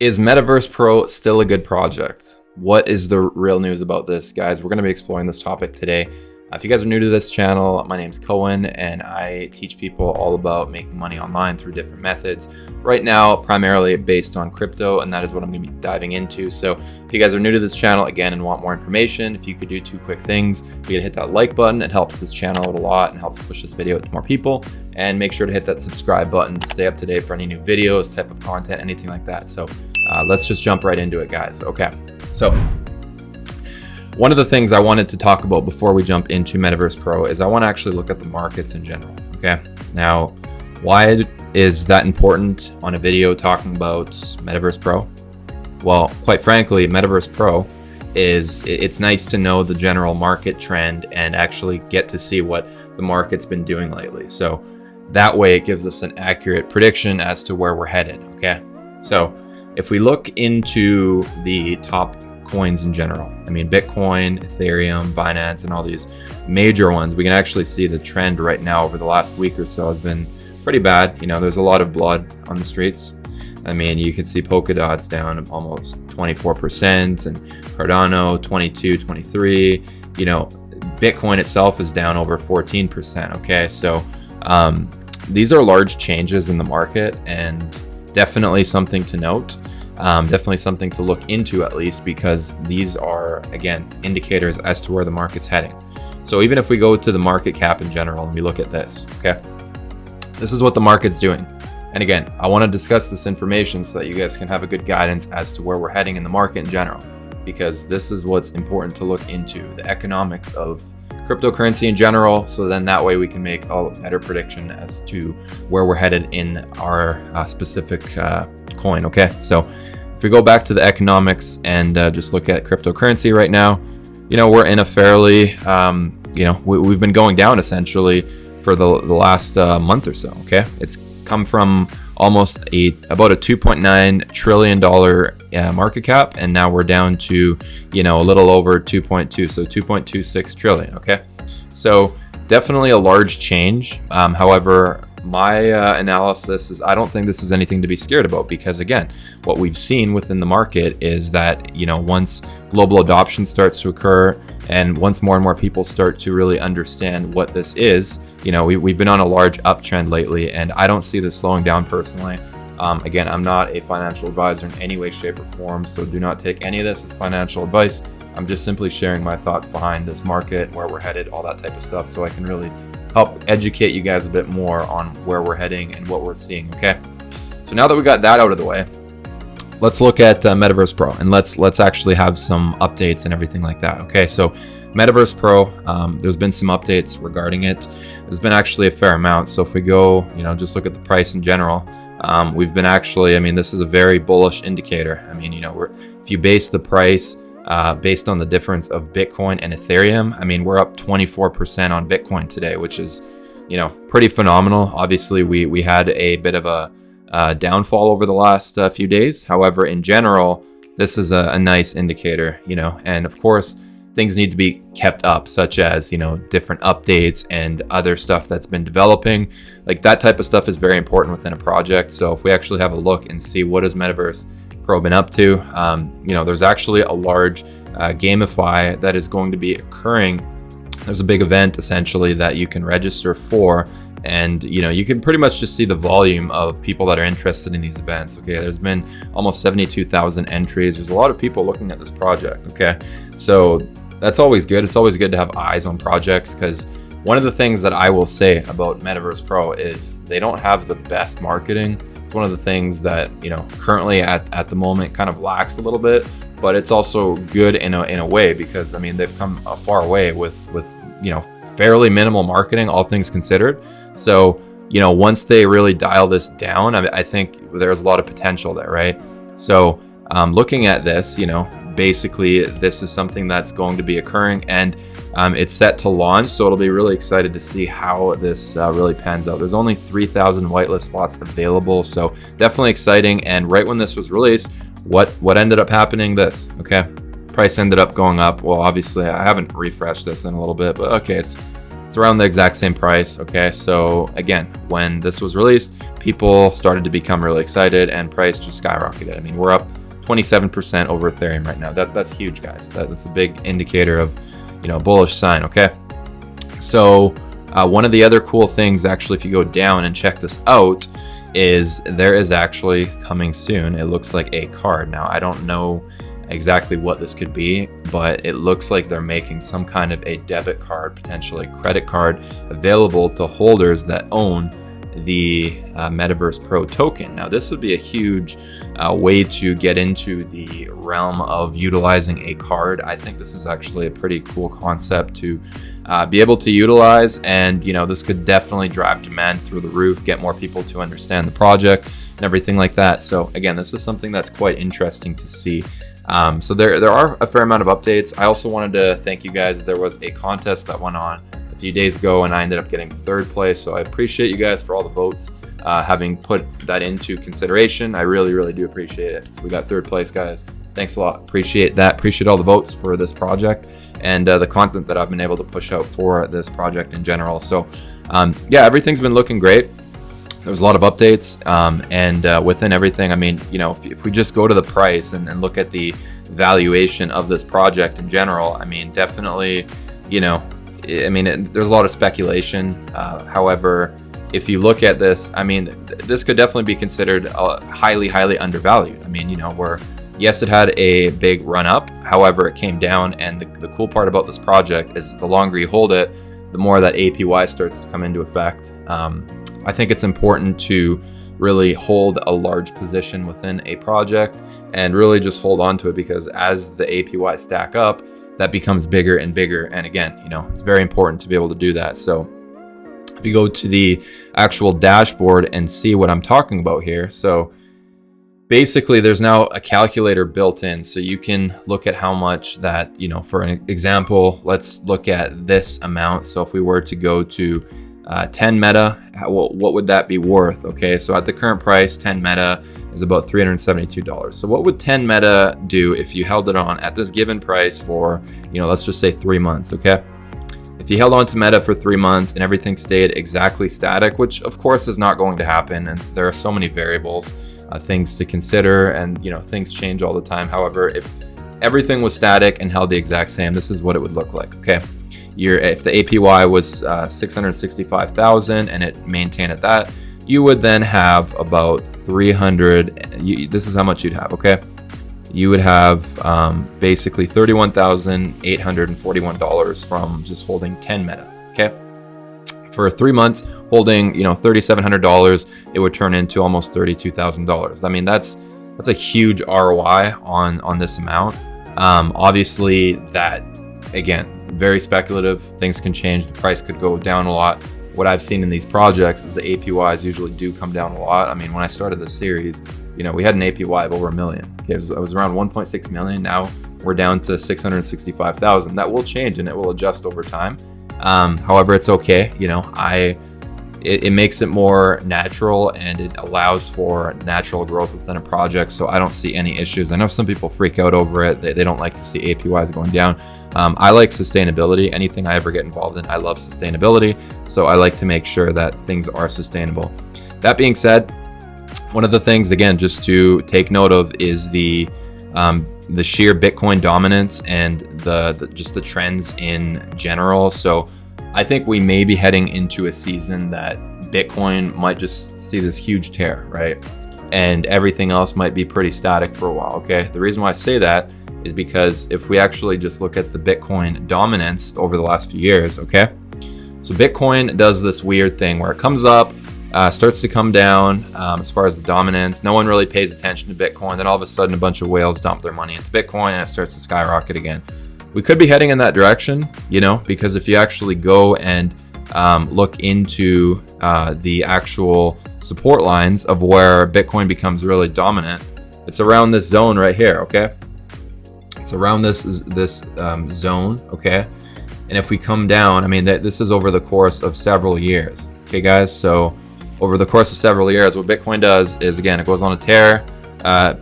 Is Metaverse Pro still a good project? What is the real news about this, guys? We're going to be exploring this topic today. If you guys are new to this channel, my name's Cohen, and I teach people all about making money online through different methods. Right now, primarily based on crypto, and that is what I'm going to be diving into. So if you guys are new to this channel, again, and want more information, if you could do two quick things, you could hit that like button. It helps this channel out a lot and helps push this video out to more people. And make sure to hit that subscribe button to stay up to date for any new videos, type of content, anything like that. So let's just jump right into it, guys. Okay, so one of the things I wanted to talk about before we jump into Metaverse Pro is I want to actually look at the markets in general. Okay, now why is that important on a video talking about Metaverse Pro? Well, quite frankly, Metaverse Pro it's nice to know the general market trend and actually get to see what the market's been doing lately. So that way it gives us an accurate prediction as to where we're headed. Okay, so if we look into the top coins in general, I mean Bitcoin, Ethereum, Binance, and all these major ones, we can actually see the trend right now over the last week or so has been pretty bad. You know, there's a lot of blood on the streets. I mean, you can see Polkadot's down almost 24% and Cardano 22, 23. You know, Bitcoin itself is down over 14%. Okay, so these are large changes in the market and definitely something to note. Definitely something to look into, at least, because these are, again, indicators as to where the market's heading. So even if we go to the market cap in general and we look at this, okay, this is what the market's doing. And again, I want to discuss this information so that you guys can have a good guidance as to where we're heading in the market in general, because this is what's important to look into, the economics of cryptocurrency in general. So then that way we can make a better prediction as to where we're headed in our specific coin. Okay, so if we go back to the economics and just look at cryptocurrency right now, you know, we're in a fairly, you know, we've been going down essentially for the last month or so. Okay, it's come from almost about a $2.9 trillion market cap, and now we're down to, you know, a little over 2.2, so 2.26 trillion. Okay, so definitely a large change. However, my analysis is I don't think this is anything to be scared about, because again, what we've seen within the market is that, you know, once global adoption starts to occur and once more and more people start to really understand what this is, you know, we've been on a large uptrend lately, and I don't see this slowing down personally. Again, I'm not a financial advisor in any way, shape, or form, so do not take any of this as financial advice. I'm just simply sharing my thoughts behind this market, where we're headed, all that type of stuff, so I can really help educate you guys a bit more on where we're heading and what we're seeing. Okay, so now that we got that out of the way, let's look at Metaverse Pro, and let's actually have some updates and everything like that. Okay, so Metaverse Pro, there's been some updates regarding it. There's been actually a fair amount. So if we go, you know, just look at the price in general, we've been actually, I mean, this is a very bullish indicator. I mean, you know, if you base the price based on the difference of Bitcoin and Ethereum, I mean, we're up 24% on Bitcoin today, which is, you know, pretty phenomenal. Obviously, we had a bit of a downfall over the last few days. However, in general, this is a nice indicator, you know, and of course, things need to be kept up, such as, you know, different updates and other stuff that's been developing. Like that type of stuff is very important within a project. So if we actually have a look and see what has Metaverse Pro been up to, you know, there's actually a large gamify that is going to be occurring. There's a big event essentially that you can register for, and you know, you can pretty much just see the volume of people that are interested in these events. Okay, there's been almost 72,000 entries. There's a lot of people looking at this project. Okay, so that's always good. It's always good to have eyes on projects, because one of the things that I will say about Metaverse Pro is they don't have the best marketing. It's one of the things that, you know, currently at the moment kind of lacks a little bit, but it's also good in a way, because I mean, they've come a far way with you know, fairly minimal marketing, all things considered. So, you know, once they really dial this down, I think there's a lot of potential there, right? So looking at this, you know, basically this is something that's going to be occurring, and it's set to launch, so it'll be really excited to see how this really pans out. There's only 3,000 whitelist spots available, so definitely exciting. And right when this was released, what ended up happening? This, okay, price ended up going up. Well, obviously I haven't refreshed this in a little bit, but okay, it's it's around the exact same price. Okay, so again, when this was released, people started to become really excited and price just skyrocketed. I mean, we're up 27% over Ethereum right now. That's huge, guys. That's a big indicator of, you know, bullish sign. Okay, so one of the other cool things, actually, if you go down and check this out, is there is actually coming soon, it looks like, a card. Now, I don't know exactly what this could be, but it looks like they're making some kind of a debit card, potentially credit card, available to holders that own the Metaverse Pro token. Now, this would be a huge way to get into the realm of utilizing a card. I think this is actually a pretty cool concept to be able to utilize, and you know, this could definitely drive demand through the roof, get more people to understand the project and everything like that. So again, this is something that's quite interesting to see. So there are a fair amount of updates. I also wanted to thank you guys. There was a contest that went on a few days ago, and I ended up getting third place. So I appreciate you guys for all the votes, having put that into consideration. I really do appreciate it. So we got third place, guys. Thanks a lot. Appreciate that. Appreciate all the votes for this project and the content that I've been able to push out for this project in general. So yeah, everything's been looking great. There's a lot of updates, and within everything, I mean, you know, if we just go to the price and look at the valuation of this project in general, I mean, definitely, you know, I mean, there's a lot of speculation. However, if you look at this, I mean, this could definitely be considered highly undervalued. I mean, you know, yes, it had a big run up. However, it came down, and the cool part about this project is the longer you hold it, the more that APY starts to come into effect. I think it's important to really hold a large position within a project and really just hold on to it, because as the APY stack up, that becomes bigger and bigger. And again, you know, it's very important to be able to do that. So if you go to the actual dashboard and see what I'm talking about here, so basically there's now a calculator built in, so you can look at how much that, you know, for an example, let's look at this amount. So if we were to go to 10 meta, what would that be worth? Okay, so at the current price, 10 meta is about $372. So what would 10 meta do if you held it on at this given price for, you know, let's just say 3 months, okay? If you held on to meta for 3 months and everything stayed exactly static, which of course is not going to happen, and there are so many variables, things to consider, and you know, things change all the time. However, if everything was static and held the exact same, this is what it would look like, okay? If the APY was 665,000 and it maintained at that, you would then have about 300. This is how much you'd have, okay? You would have basically $31,841 from just holding 10 meta, okay? For 3 months, holding, you know, $3,700, it would turn into almost $32,000. I mean, that's a huge ROI on this amount. Obviously, that, again, very speculative. Things can change. The price could go down a lot. What I've seen in these projects is the APYs usually do come down a lot. I mean, when I started this series, you know, we had an APY of over $1 million. Okay, it was around 1.6 million. Now we're down to 665,000. That will change and it will adjust over time. However, it's okay. You know, it makes it more natural, and it allows for natural growth within a project. So I don't see any issues. I know some people freak out over it. They don't like to see APYs going down. I like sustainability. Anything I ever get involved in, I love sustainability. So I like to make sure that things are sustainable. That being said, one of the things, again, just to take note of is the sheer Bitcoin dominance and just the trends in general. So I think we may be heading into a season that Bitcoin might just see this huge tear, right? And everything else might be pretty static for a while, okay? The reason why I say that is because if we actually just look at the Bitcoin dominance over the last few years, okay? So Bitcoin does this weird thing where it comes up, starts to come down as far as the dominance. No one really pays attention to Bitcoin. Then all of a sudden, a bunch of whales dump their money into Bitcoin and it starts to skyrocket again. We could be heading in that direction, you know, because if you actually go and look into the actual support lines of where Bitcoin becomes really dominant, it's around this zone right here, okay? It's around this zone, okay? And if we come down, I mean, this is over the course of several years, okay, guys? So over the course of several years, what Bitcoin does is, again, it goes on a tear.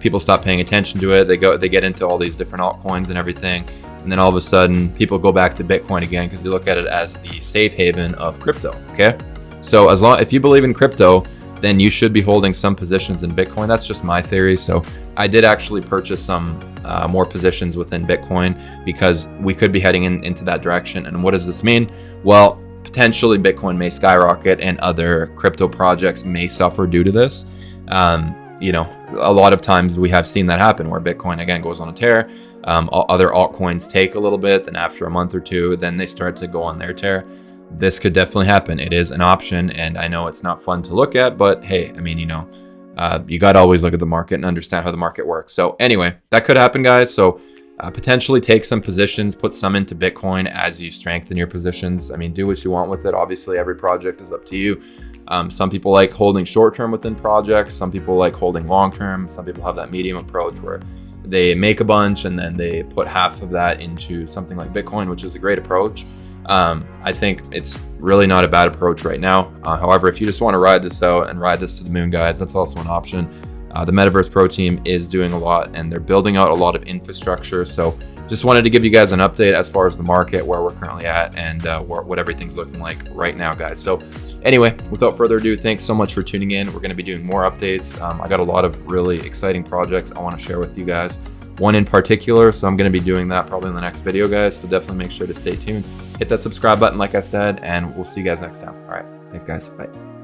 People stop paying attention to it. They get into all these different altcoins and everything. and then all of a sudden people go back to Bitcoin again because they look at it as the safe haven of crypto. Okay, so if you believe in crypto, then you should be holding some positions in Bitcoin. That's just my theory. So I did actually purchase some more positions within Bitcoin because we could be heading into that direction. And what does this mean? Well, potentially Bitcoin may skyrocket and other crypto projects may suffer due to this. You know, a lot of times we have seen that happen where Bitcoin again goes on a tear. Other altcoins take a little bit, then after a month or two, then they start to go on their tear. This could definitely happen. It is an option, and I know it's not fun to look at, but hey, I mean, you know, you got to always look at the market and understand how the market works. So anyway, that could happen, guys. So potentially take some positions, put some into Bitcoin as you strengthen your positions. I mean, do what you want with it. Obviously, every project is up to you. Some people like holding short-term within projects. Some people like holding long-term. Some people have that medium approach where they make a bunch and then they put half of that into something like Bitcoin, which is a great approach. I think it's really not a bad approach right now. However, if you just want to ride this out and ride this to the moon, guys, that's also an option. The Metaverse Pro team is doing a lot and they're building out a lot of infrastructure. So just wanted to give you guys an update as far as the market, where we're currently at, and what everything's looking like right now, guys. So anyway, without further ado, thanks so much for tuning in. We're going to be doing more updates. I got a lot of really exciting projects I want to share with you guys. One in particular, so I'm going to be doing that probably in the next video, guys. So definitely make sure to stay tuned. Hit that subscribe button, like I said, and we'll see you guys next time. All right. Thanks, guys. Bye.